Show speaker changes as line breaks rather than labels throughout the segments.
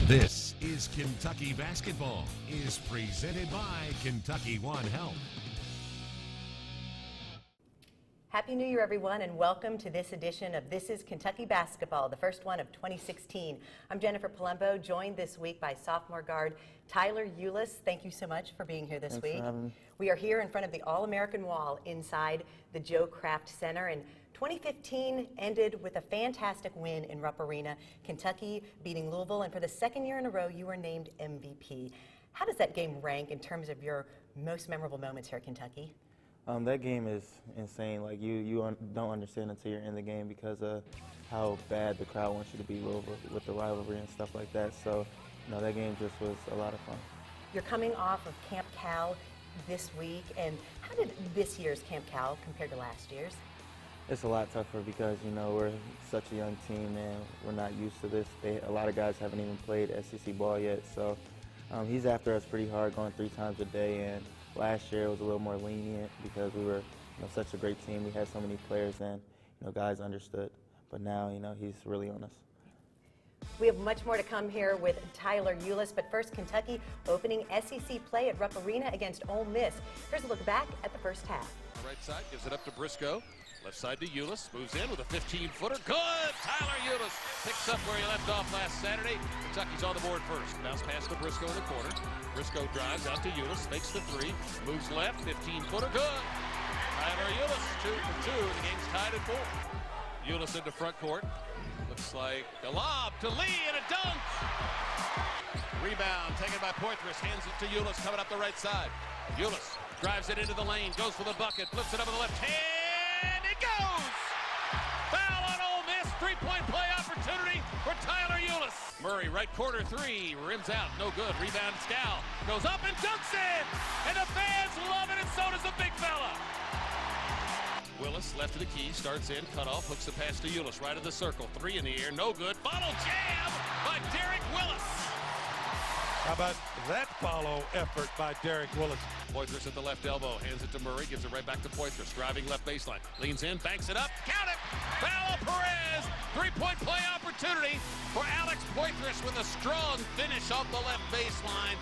This is Kentucky Basketball, is presented by Kentucky One Health.
Happy New Year, everyone, and welcome to this edition of This is Kentucky Basketball, the first one of 2016. I'm Jennifer Palumbo, joined this week by sophomore guard Tyler Ulis. Thank you so much for being here this week.
Thanks for having me.
We are here in front of the All-American Wall inside the Joe Kraft Center, and 2015 ended with a fantastic win in Rupp Arena, Kentucky beating Louisville, and for the second year in a row, you were named MVP. How does that game rank in terms of your most memorable moments here at Kentucky?
That game is insane. Like you don't understand until you're in the game because of how bad the crowd wants you to beat Louisville with the rivalry and stuff like that. So, that game just was a lot of fun.
You're coming off of Camp Cal this week, and how did this year's Camp Cal compare to last year's?
It's a lot tougher because, we're such a young team and we're not used to this. A lot of guys haven't even played SEC ball yet, so he's after us pretty hard, going 3 times a day. And last year it was a little more lenient because we were such a great team. We had so many players and guys understood. But now he's really on us.
We have much more to come here with Tyler Ulis, but first Kentucky opening SEC play at Rupp Arena against Ole Miss. Here's a look back at the first half.
Right side gives it up to Briscoe. Left side to Ulis, moves in with a 15-footer. Good! Tyler Ulis picks up where he left off last Saturday. Kentucky's on the board first. Bounce pass to Briscoe in the corner. Briscoe drives out to Ulis, makes the 3, moves left, 15-footer. Good! Tyler Ulis, 2 for 2. The game's tied at 4. Ulis into front court. Looks like a lob to Lee and a dunk! Rebound taken by Poitras, hands it to Ulis coming up the right side. Ulis drives it into the lane, goes for the bucket, flips it up with the left hand. And it goes! Foul on Ole Miss. 3-point play opportunity for Tyler Ulis. Murray, right corner 3. Rims out. No good. Rebound. Scal goes up and dunks in. And the fans love it, and so does the big fella. Willis left of the key. Starts in. Cut off. Hooks the pass to Ulis. Right of the circle. 3 in the air. No good. Follow jam by Derek Willis.
How about that follow effort by Derek Willis?
Poitras at the left elbow, hands it to Murray, gives it right back to Poitras, driving left baseline, leans in, banks it up, count it! Foul Perez! 3-point play opportunity for Alex Poitras with a strong finish off the left baseline.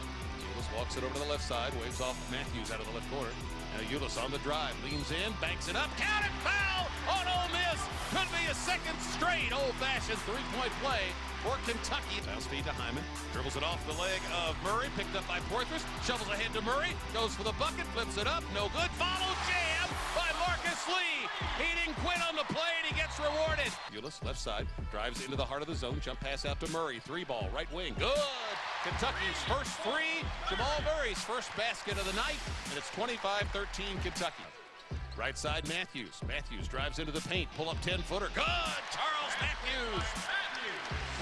Ulis walks it over to the left side, waves off Matthews out of the left corner. Now Ulis on the drive, leans in, banks it up, count it! Foul on Ole Miss! Could be a second straight old-fashioned 3-point play for Kentucky. Bounce feed to Hyman, dribbles it off the leg of Murray, picked up by Poitras, shovels ahead to Murray, goes for the bucket, flips it up, no good, follow jam by Marcus Lee. He didn't quit on the play and he gets rewarded. Ulis, left side, drives into the heart of the zone, jump pass out to Murray, 3-ball, right wing, good! Kentucky's first 3, Jamal Murray's first basket of the night, and it's 25-13 Kentucky. Right side, Matthews. Matthews drives into the paint, pull up 10-footer, good! Charles Matthews!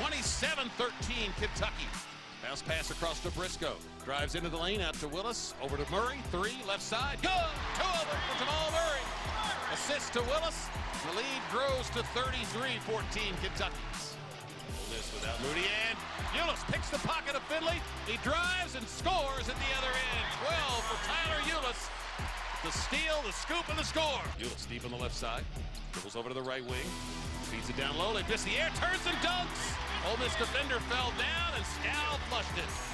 27-13 Kentucky. Bounce pass across to Briscoe. Drives into the lane, out to Willis. Over to Murray. 3, left side. Good! 2 of them for Jamal Murray. Assist to Willis. The lead grows to 33-14 Kentucky. Ole Miss without Moody, and Ulis picks the pocket of Finley. He drives and scores at the other end. 12 for Tyler Ulis. The steal, the scoop, and the score. Ulis deep on the left side. Dribbles over to the right wing. Feeds it down low. They miss the air. Turns and dunks. Ole Miss defender fell down, and Scal flushed it.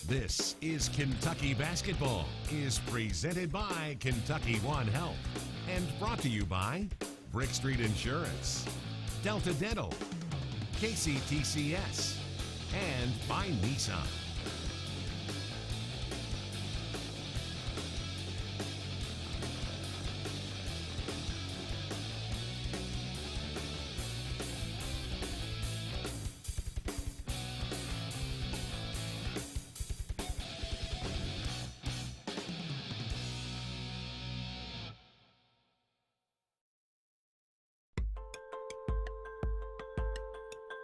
This is Kentucky Basketball, is presented by Kentucky One Health and brought to you by Brick Street Insurance, Delta Dental, KCTCS, and by Nissan.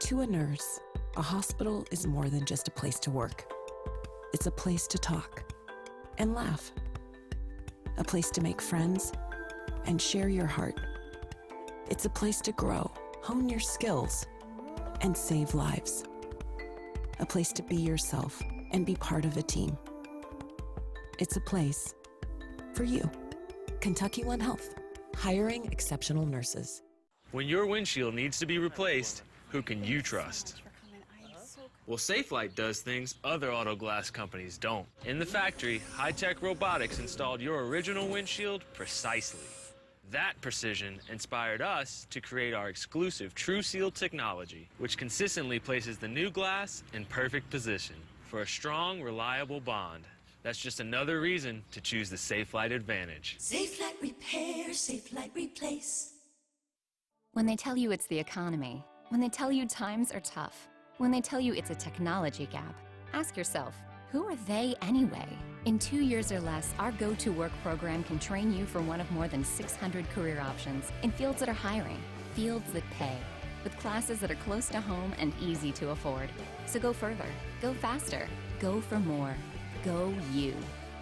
To a nurse, a hospital is more than just a place to work. It's a place to talk and laugh, a place to make friends and share your heart. It's a place to grow, hone your skills, and save lives. A place to be yourself and be part of a team. It's a place for you. Kentucky One Health, hiring exceptional nurses.
When your windshield needs to be replaced, who can you trust? Well, Safelite does things other auto glass companies don't. In the factory, high-tech robotics installed your original windshield precisely. That precision inspired us to create our exclusive True Seal technology, which consistently places the new glass in perfect position for a strong, reliable bond. That's just another reason to choose the Safelite Advantage.
Safelite repair, Safelite replace.
When they tell you it's the economy, when they tell you times are tough, when they tell you it's a technology gap, ask yourself, who are they anyway? In 2 years or less, our Go to Work program can train you for one of more than 600 career options in fields that are hiring, fields that pay, with classes that are close to home and easy to afford. So go further, go faster, go for more, go you.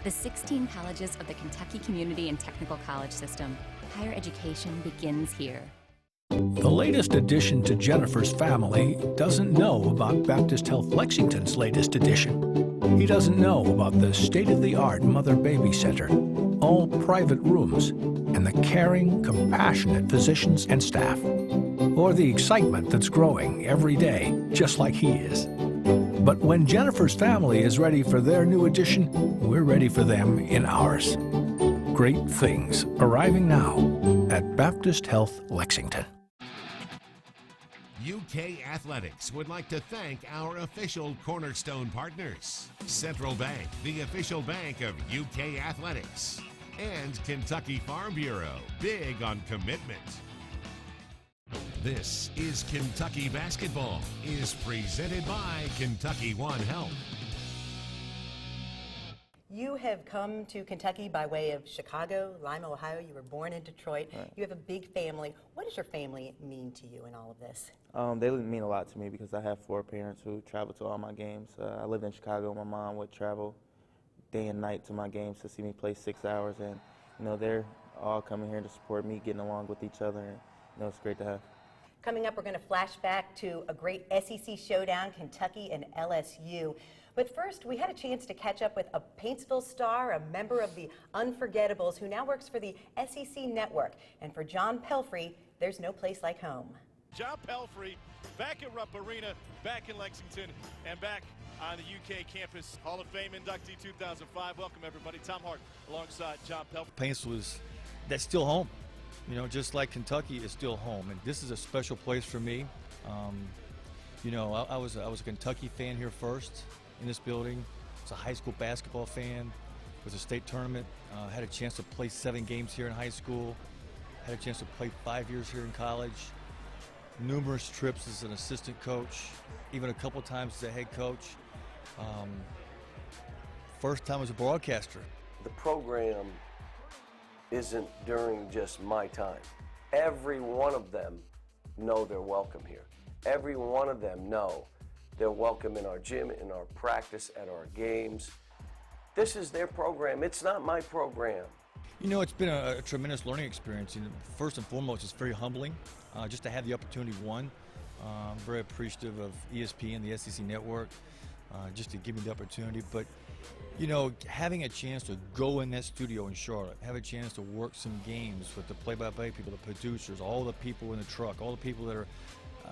The 16 colleges of the Kentucky Community and Technical College System. Higher education begins here.
The latest addition to Jennifer's family doesn't know about Baptist Health Lexington's latest addition. He doesn't know about the state-of-the-art Mother-Baby Center, all private rooms, and the caring, compassionate physicians and staff, or the excitement that's growing every day, just like he is. But when Jennifer's family is ready for their new addition, we're ready for them in ours. Great things arriving now at Baptist Health Lexington.
UK Athletics would like to thank our official Cornerstone partners, Central Bank, the official bank of UK Athletics, and Kentucky Farm Bureau, big on commitment. This is Kentucky Basketball, is presented by Kentucky One Health.
You have come to Kentucky by way of Chicago, Lima, Ohio. You were born in Detroit.
Right.
You have a big family. What does your family mean to you in all of this?
They mean a lot to me because I have 4 parents who travel to all my games. I lived in Chicago. My mom would travel day and night to my games to see me play 6 hours, and they're all coming here to support me, getting along with each other, and it's great to have.
Coming up, we're going to flash back to a great SEC showdown, Kentucky and LSU. But first, we had a chance to catch up with a Paintsville star, a member of the Unforgettables, who now works for the SEC Network. And for John Pelphrey, there's no place like home.
John Pelphrey back at Rupp Arena, back in Lexington, and back on the UK campus. Hall of Fame inductee 2005. Welcome, everybody. Tom Hart alongside John Pelphrey.
Paintsville that's still home. Just like Kentucky is still home. And this is a special place for me. I was a Kentucky fan here first in this building. I was a high school basketball fan. It was a state tournament. Had a chance to play 7 games here in high school. Had a chance to play 5 years here in college. Numerous trips as an assistant coach, even a couple times as a head coach. First time as a broadcaster.
The program isn't during just my time. Every one of them know they're welcome here. Every one of them know they're welcome in our gym, in our practice, at our games. This is their program. It's not my program.
It's been a tremendous learning experience. First and foremost, it's very humbling just to have the opportunity, one. I'm very appreciative of ESPN, the SEC Network, just to give me the opportunity. But, having a chance to go in that studio in Charlotte, have a chance to work some games with the play-by-play people, the producers, all the people in the truck, all the people that are,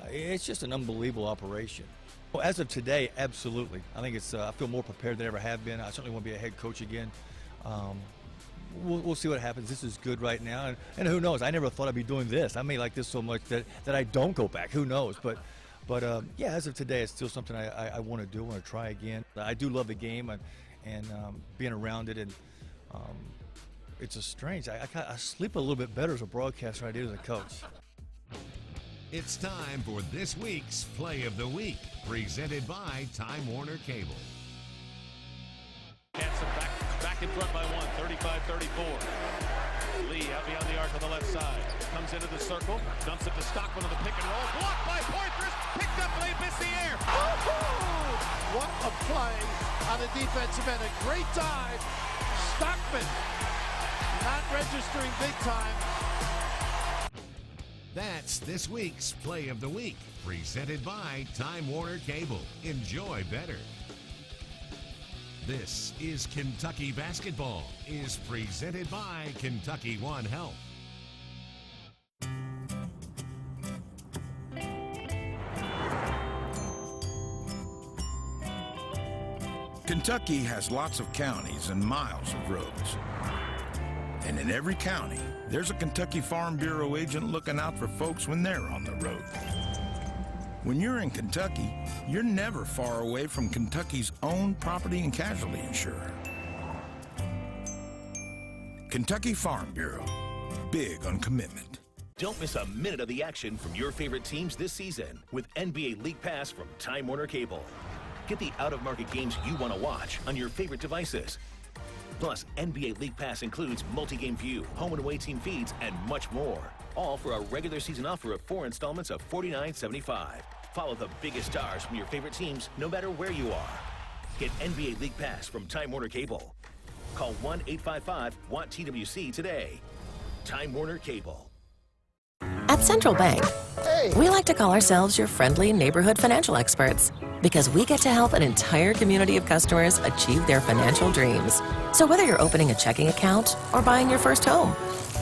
it's just an unbelievable operation. Well, as of today, absolutely. I think I feel more prepared than I ever have been. I certainly want to be a head coach again. We'll see what happens. This is good right now, and who knows? I never thought I'd be doing this. I may like this so much that I don't go back. Who knows? But But yeah, as of today, it's still something I want to do. I want to try again. I do love the game and being around it, and it's a strange. I sleep a little bit better as a broadcaster than I do as a coach.
It's time for this week's Play of the Week, presented by Time Warner Cable.
Hanson back in front by one, 35-34. Lee out beyond the arc on the left side. Comes into the circle, dumps it to Stockman on the pick and roll. Blocked by Poitras, picked up, they miss the air.
What a play on the defensive end. A great dive. Stockman not registering big time.
That's this week's Play of the Week, presented by Time Warner Cable. Enjoy better. This is Kentucky Basketball, is presented by Kentucky One Health.
Kentucky has lots of counties and miles of roads. And in every county, there's a Kentucky Farm Bureau agent looking out for folks when they're on the road. When you're in Kentucky, you're never far away from Kentucky's own property and casualty insurer. Kentucky Farm Bureau, big on commitment.
Don't miss a minute of the action from your favorite teams this season with NBA League Pass from Time Warner Cable. Get the out-of-market games you want to watch on your favorite devices. Plus, NBA League Pass includes multi-game view, home and away team feeds, and much more. All for a regular season offer of 4 installments of $49.75. Follow the biggest stars from your favorite teams no matter where you are. Get NBA League Pass from Time Warner Cable. Call 1-855-WANT-TWC today. Time Warner Cable.
At Central Bank, we like to call ourselves your friendly neighborhood financial experts because we get to help an entire community of customers achieve their financial dreams. So whether you're opening a checking account or buying your first home,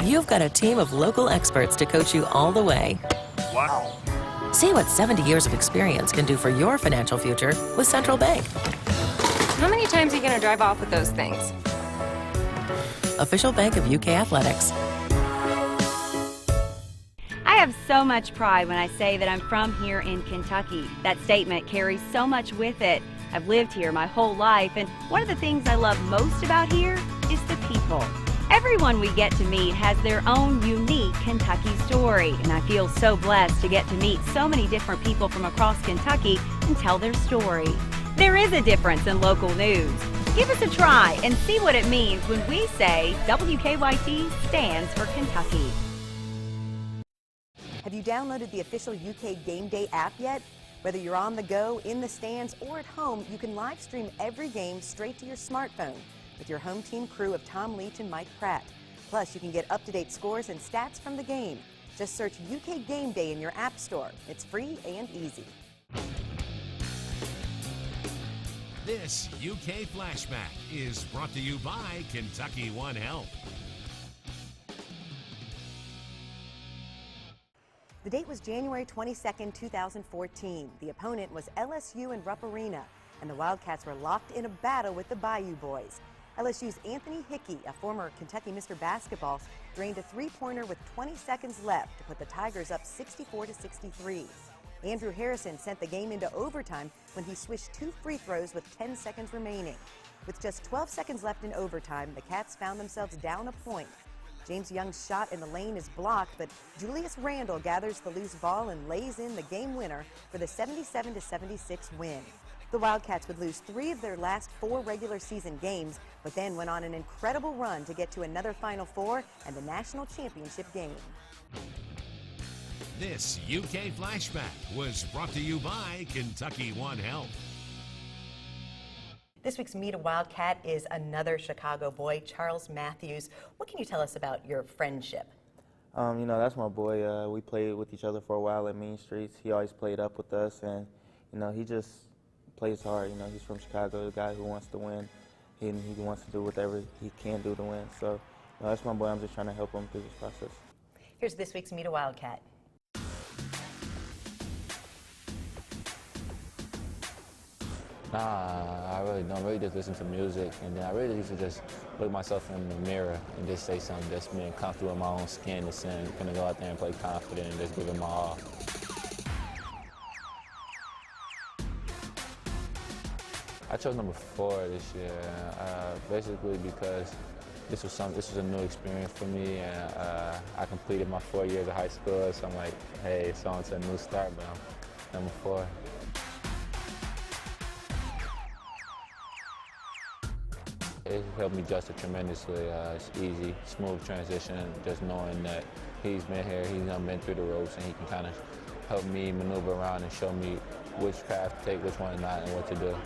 you've got a team of local experts to coach you all the way.
Wow.
See what 70 years of experience can do for your financial future with Central Bank.
How many times are you going to drive off with those things?
Official bank of UK Athletics.
I have so much pride when I say that I'm from here in Kentucky. That statement carries so much with it. I've lived here my whole life, and one of the things I love most about here is the people. Everyone we get to meet has their own unique Kentucky story, and I feel so blessed to get to meet so many different people from across Kentucky and tell their story. There is a difference in local news. Give us a try and see what it means when we say WKYT stands for Kentucky.
Have you downloaded the official UK Game Day app yet? Whether you're on the go, in the stands, or at home, you can live stream every game straight to your smartphone with your home team crew of Tom Leach and Mike Pratt. Plus, you can get up-to-date scores and stats from the game. Just search UK Game Day in your app store. It's free and easy.
This UK Flashback is brought to you by Kentucky One Health.
The date was January 22nd, 2014. The opponent was LSU in Rupp Arena, and the Wildcats were locked in a battle with the Bayou Boys. LSU's Anthony Hickey, a former Kentucky Mr. Basketball, drained a three-pointer with 20 seconds left to put the Tigers up 64-63. Andrew Harrison sent the game into overtime when he swished 2 free throws with 10 seconds remaining. With just 12 seconds left in overtime, the Cats found themselves down a point. James Young's shot in the lane is blocked, but Julius Randle gathers the loose ball and lays in the game winner for the 77-76 win. The Wildcats would lose 3 of their last 4 regular season games, but then went on an incredible run to get to another Final Four and the national championship game.
This UK Flashback was brought to you by Kentucky One Health.
This week's Meet a Wildcat is another Chicago boy, Charles Matthews. What can you tell us about your friendship?
You know, that's my boy. We played with each other for a while at Mean Streets. He always played up with us, and, you know, he just plays hard. You know, he's from Chicago, a guy who wants to win, and he wants to do whatever he can do to win. So, you know, that's my boy. I'm just trying to help him through this process.
Here's this week's Meet a Wildcat.
Nah, I really don't. I really just listen to music, and then I really used to just look myself in the mirror and just say something that's being comfortable in my own skin, and gonna go out there and play confident and just give it my all. I chose number 4 this year, basically because this was a new experience for me, and I completed my 4 years of high school, so I'm like, hey, it's on to a new start, but I'm number 4. It helped me adjust it tremendously. It's easy, smooth transition, just knowing that he's been here, he's been through the ropes, and he can kind of help me maneuver around and show me which path to take, which one not, and what to do.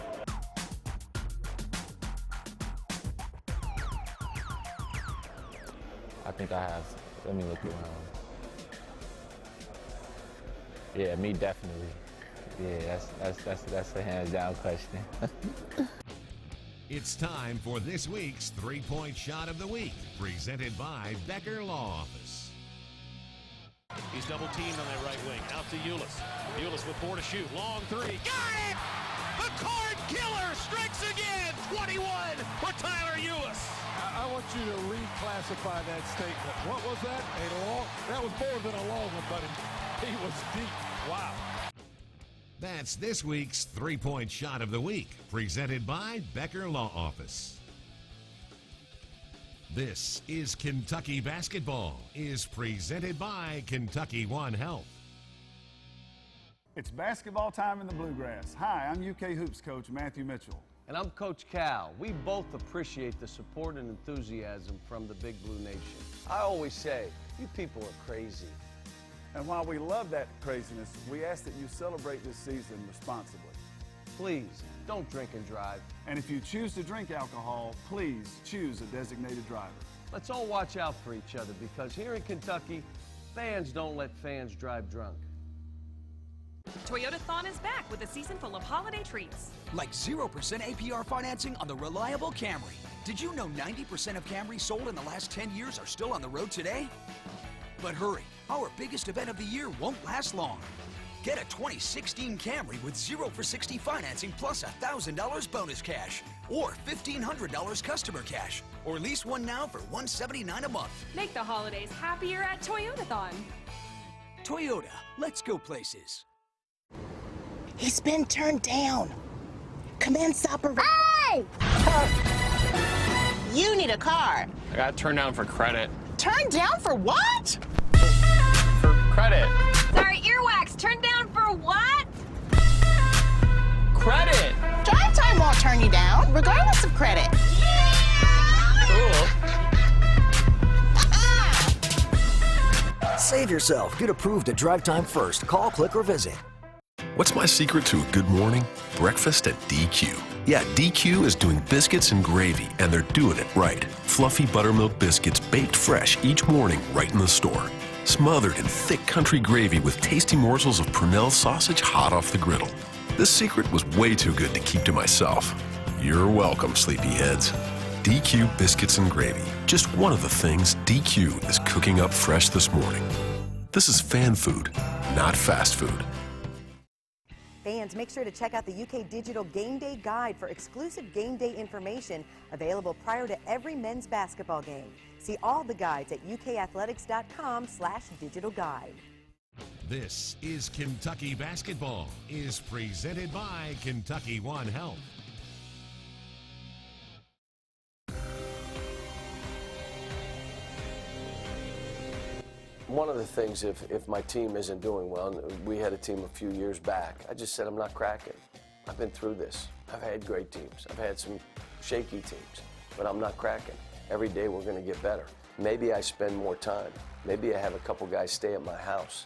I think I have. Let me look around. Yeah, me definitely. Yeah, that's a hands-down question.
It's time for this week's 3-point shot of the week, presented by Becker Law Office.
He's double-teamed on that right wing. Out to Ulis. Ulis with 4 to shoot. Long 3. Got it! The card killer strikes again! 21 for Tyler Ulis.
I want you to reclassify that statement. What was that? That was more than a long one, buddy. He was deep. Wow.
That's this week's 3-point shot of the week, presented by Becker Law Office. This is Kentucky Basketball, is presented by Kentucky One Health.
It's basketball time in the Bluegrass. Hi, I'm UK Hoops coach Matthew Mitchell.
And I'm Coach Cal. We both appreciate the support and enthusiasm from the Big Blue Nation. I always say, you people are crazy.
And while we love that craziness, we ask that you celebrate this season responsibly.
Please, don't drink and drive.
And if you choose to drink alcohol, please choose a designated driver.
Let's all watch out for each other, because here in Kentucky, fans don't let fans drive drunk.
Toyotathon is back with a season full of holiday treats.
Like 0% APR financing on the reliable Camry. Did you know 90% of Camrys sold in the last 10 years are still on the road today? But hurry, our biggest event of the year won't last long. Get a 2016 Camry with 0 for 60 financing plus $1,000 bonus cash or $1,500 customer cash, or lease one now for $179 a month.
Make the holidays happier at Toyotathon.
Toyota, let's go places.
He's been turned down. Commence operation. Hey! You need a car.
I got turned down for credit.
Turned down for what?
For credit.
Sorry, earwax. Turned down for what?
Credit.
Drive time won't turn you down, regardless of credit.
Cool.
Save yourself. Get approved at Drive Time First. Call, click, or visit.
What's my secret to a good morning? Breakfast at DQ. Yeah, DQ is doing biscuits and gravy, and they're doing it right. Fluffy buttermilk biscuits baked fresh each morning right in the store. Smothered in thick country gravy with tasty morsels of Purnell sausage hot off the griddle. This secret was way too good to keep to myself. You're welcome, sleepyheads. DQ biscuits and gravy. Just one of the things DQ is cooking up fresh this morning. This is fan food, not fast food.
Fans, make sure to check out the UK Digital Game Day Guide for exclusive game day information available prior to every men's basketball game. See all the guides at ukathletics.com/digital guide.
This is Kentucky Basketball, is presented by Kentucky One Health.
One of the things, if my team isn't doing well, and we had a team a few years back, I just said I'm not cracking. I've been through this. I've had great teams. I've had some shaky teams, but I'm not cracking. Every day we're going to get better. Maybe I spend more time. Maybe I have a couple guys stay at my house.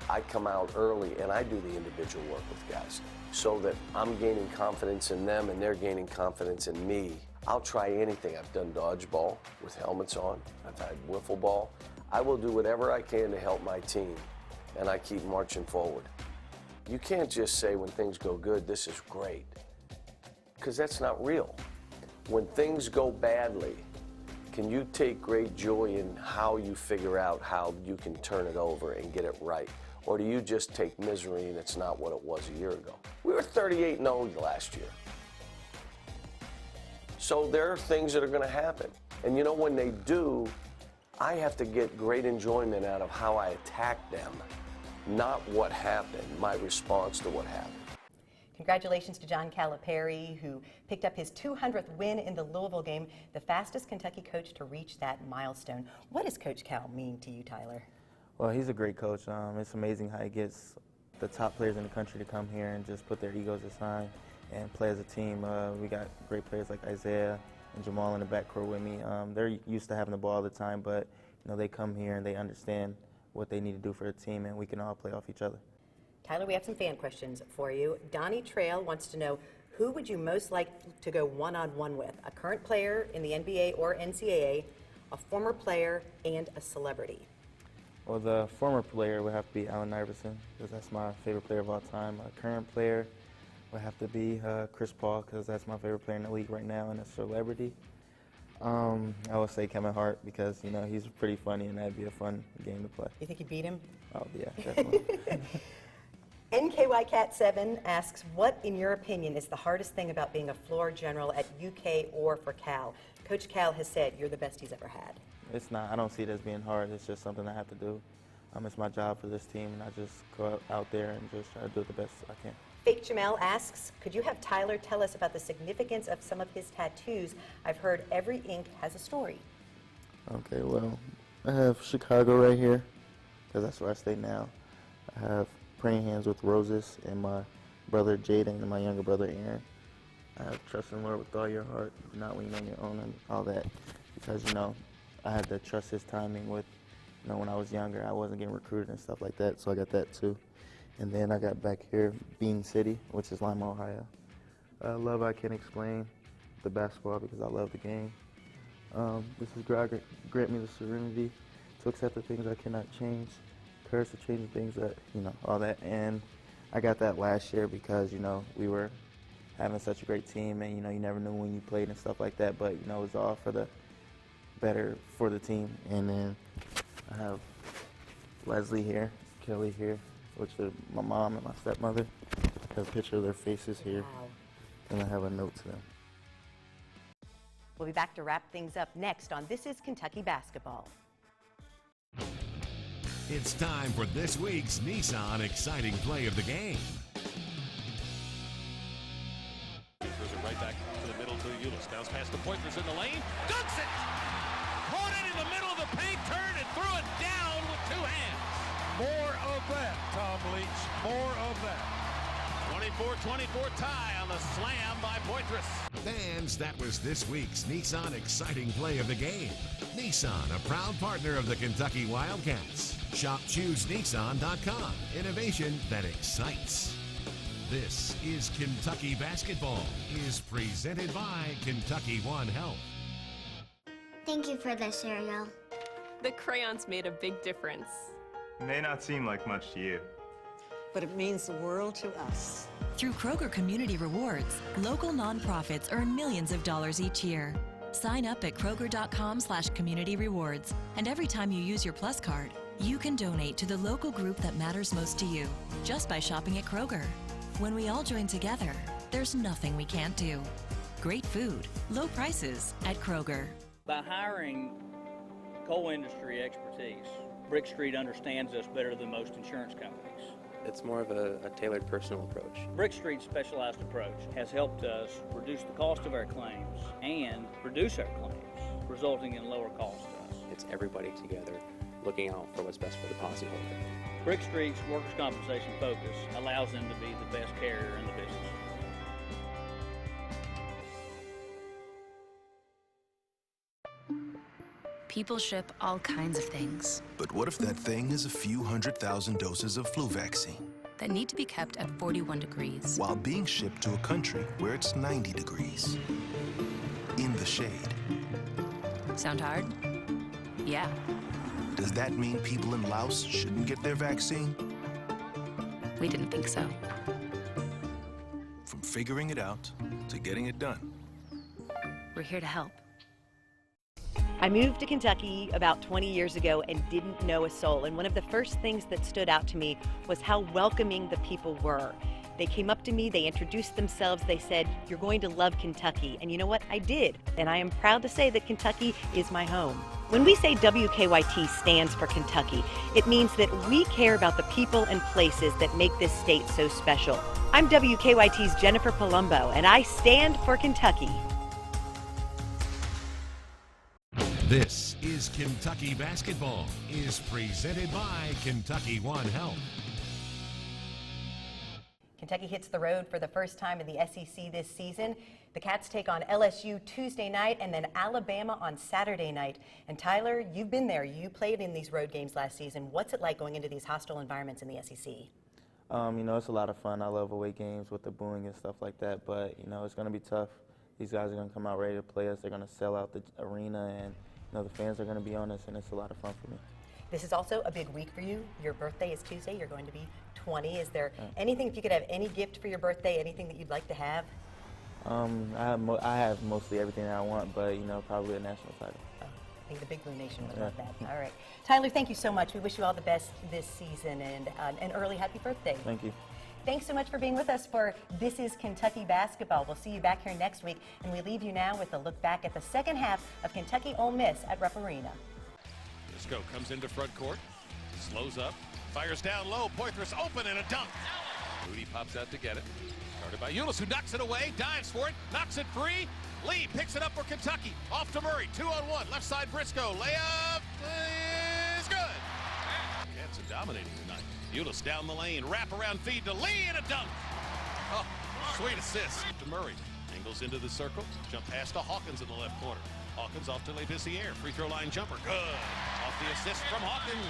I come out early and I do the individual work with guys so that I'm gaining confidence in them and they're gaining confidence in me. I'll try anything. I've done dodgeball with helmets on. I've had wiffle ball. I will do whatever I can to help my team, and I keep marching forward. You can't just say when things go good, this is great, because that's not real. When things go badly, can you take great joy in how you figure out how you can turn it over and get it right? Or do you just take misery and it's not what it was a year ago? We were 38-0 last year. So there are things that are going to happen. And you know, when they do, I have to get great enjoyment out of how I attack them, not what happened, my response to what happened.
Congratulations to John Calipari, who picked up his 200th win in the Louisville game, the fastest Kentucky coach to reach that milestone. What does Coach Cal mean to you, Tyler?
Well, he's a great coach. It's amazing how he gets the top players in the country to come here and just put their egos aside and play as a team. We got great players like Isaiah and Jamal in the backcourt with me. They're used to having the ball all the time, but they come here and they understand what they need to do for the team, and we can all play off each other.
Tyler, we have some fan questions for you. Donnie Trail wants to know, who would you most like to go one-on-one with? A current player in the NBA or NCAA, a former player, and a celebrity?
Well, the former player would have to be Allen Iverson, because that's my favorite player of all time. A current player would have to be Chris Paul, because that's my favorite player in the league right now, and a celebrity. I would say Kevin Hart, because he's pretty funny and that'd be a fun game to play.
You think you beat him?
Oh yeah, definitely.
NKYCat7 asks, what in your opinion is the hardest thing about being a floor general at UK or for Cal? Coach Cal has said you're the best he's ever had.
It's not. I don't see it as being hard. It's just something I have to do. It's my job for this team, and I just go out there and just try to do it the best I can.
Fake Jamel asks, could you have Tyler tell us about the significance of some of his tattoos? I've heard every ink has a story.
Okay, well, I have Chicago right here, because that's where I stay now. I have praying hands with roses, and my brother Jaden and my younger brother Aaron. I have trust in the Lord with all your heart, not lean on your own, and all that, because I had to trust his timing with, when I was younger, I wasn't getting recruited and stuff like that, so I got that too. And then I got back here, Bean City, which is Lima, Ohio. Love I can't explain, the basketball, because I love the game. This is God grant me the serenity to accept the things I cannot change, courage to change the things that, all that. And I got that last year because, we were having such a great team, and, you never knew when you played and stuff like that, but, it was all for the better for the team. And then I have Leslie here, Kelly here, which are my mom and my stepmother. I have a picture of their faces here, and I have a note to them.
We'll be back to wrap things up next on This is Kentucky Basketball.
It's time for this week's Nissan Exciting Play of the Game.
Throws it right back to the middle to Ulis. Bounce past the Pointers in the lane. Dunks it! Caught it in the middle of the paint, turned and threw it down with two hands.
More of that, Tom Leach. More of that.
24-24 tie on the slam by Poitras.
Fans, that was this week's Nissan Exciting Play of the Game. Nissan, a proud partner of the Kentucky Wildcats. Shop ChooseNissan.com. Innovation that excites. This is Kentucky Basketball, is presented by Kentucky One Health.
Thank you for the cereal.
The crayons made a big difference.
It may not seem like much to you,
but it means the world to us.
Through Kroger Community Rewards, local nonprofits earn millions of dollars each year. Sign up at Kroger.com/community rewards, and every time you use your Plus card, you can donate to the local group that matters most to you, just by shopping at Kroger. When we all join together, there's nothing we can't do. Great food, low prices at Kroger.
By hiring coal industry expertise, Brick Street understands us better than most insurance companies.
It's more of a tailored personal approach.
Brick Street's specialized approach has helped us reduce the cost of our claims and reduce our claims, resulting in lower costs to us.
It's everybody together looking out for what's best for the policyholder.
Brick Street's workers' compensation focus allows them to be the best carrier in the business.
People ship all kinds of things.
But what if that thing is a few 100,000 doses of flu vaccine?
That need to be kept at 41 degrees.
While being shipped to a country where it's 90 degrees. In the shade.
Sound hard? Yeah.
Does that mean people in Laos shouldn't get their vaccine?
We didn't think so.
From figuring it out to getting it done.
We're here to help.
I moved to Kentucky about 20 years ago and didn't know a soul. And one of the first things that stood out to me was how welcoming the people were. They came up to me, they introduced themselves, they said, "You're going to love Kentucky." And you know what? I did. And I am proud to say that Kentucky is my home. When we say WKYT stands for Kentucky, it means that we care about the people and places that make this state so special. I'm WKYT's Jennifer Palumbo, and I stand for Kentucky.
This is Kentucky Basketball, is presented by Kentucky One Health.
Kentucky hits the road for the first time in the SEC this season. The Cats take on LSU Tuesday night and then Alabama on Saturday night. And Tyler, you've been there. You played in these road games last season. What's it like going into these hostile environments in the SEC?
You know, it's a lot of fun. I love away games with the booing and stuff like that. But, you know, it's going to be tough. These guys are going to come out ready to play us. They're going to sell out the arena, and, you know, the fans are going to be on us, and it's a lot of fun for me.
This is also a big week for you. Your birthday is Tuesday. You're going to be 20. Is there anything, if you could have any gift for your birthday, anything that you'd like to have?
I have mostly everything that I want, but, you know, probably a national title.
Oh, I think the Big Blue Nation would love that. All right. Tyler, thank you so much. We wish you all the best this season, and an early happy birthday.
Thank you.
Thanks so much for being with us for This is Kentucky Basketball. We'll see you back here next week, and we leave you now with a look back at the second half of Kentucky Ole Miss at Rupp Arena.
Briscoe comes into front court, slows up, fires down low, Poitras open and a dunk. Moody pops out to get it. Guarded by Ulis, who knocks it away, dives for it, knocks it free. Lee picks it up for Kentucky. Off to Murray, 2-on-1, left side Briscoe. Layup is good. Cats are dominating tonight. Ulis down the lane, wrap around feed to Lee and a dunk. Oh, sweet assist to Murray. Angles into the circle, jump pass to Hawkins in the left corner. Hawkins off to LeBissiere, free throw line jumper, good. Off the assist from Hawkins.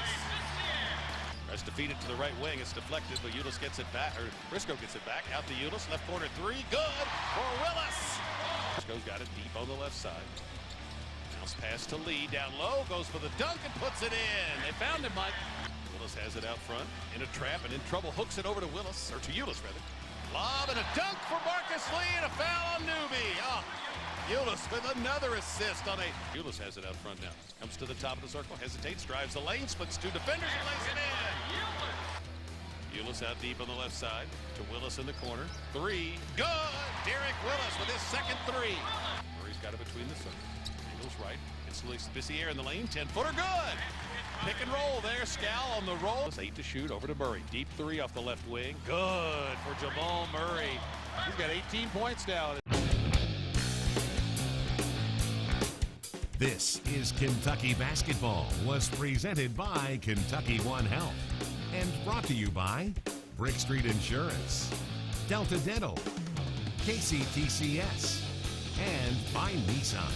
Tries to feed it to the right wing, it's deflected, but Ulis gets it back, or Briscoe gets it back, out to Ulis, left corner three, good for Willis. Briscoe's got it deep on the left side. Bounce pass to Lee, down low, goes for the dunk and puts it in. They found him, Mike. Willis has it out front, in a trap and in trouble, hooks it over to Willis, or to Ulis rather. Lob and a dunk for Marcus Lee and a foul on Newby. Oh. Ulis with another assist on a... Ulis has it out front now. Comes to the top of the circle, hesitates, drives the lane, splits two defenders and lays it in. Ulis out deep on the left side to Willis in the corner. Three, good! Derek Willis with his second three. Murray's got it between the circles. Angles right, it's LeBissiere in the lane, 10-footer, good! Pick and roll there, Scal on the roll. 8 to shoot, over to Murray. Deep three off the left wing, good for Jamal Murray. He's got 18 points now.
This is Kentucky Basketball, was presented by Kentucky One Health and brought to you by Brick Street Insurance, Delta Dental, KCTCS, and by Nissan.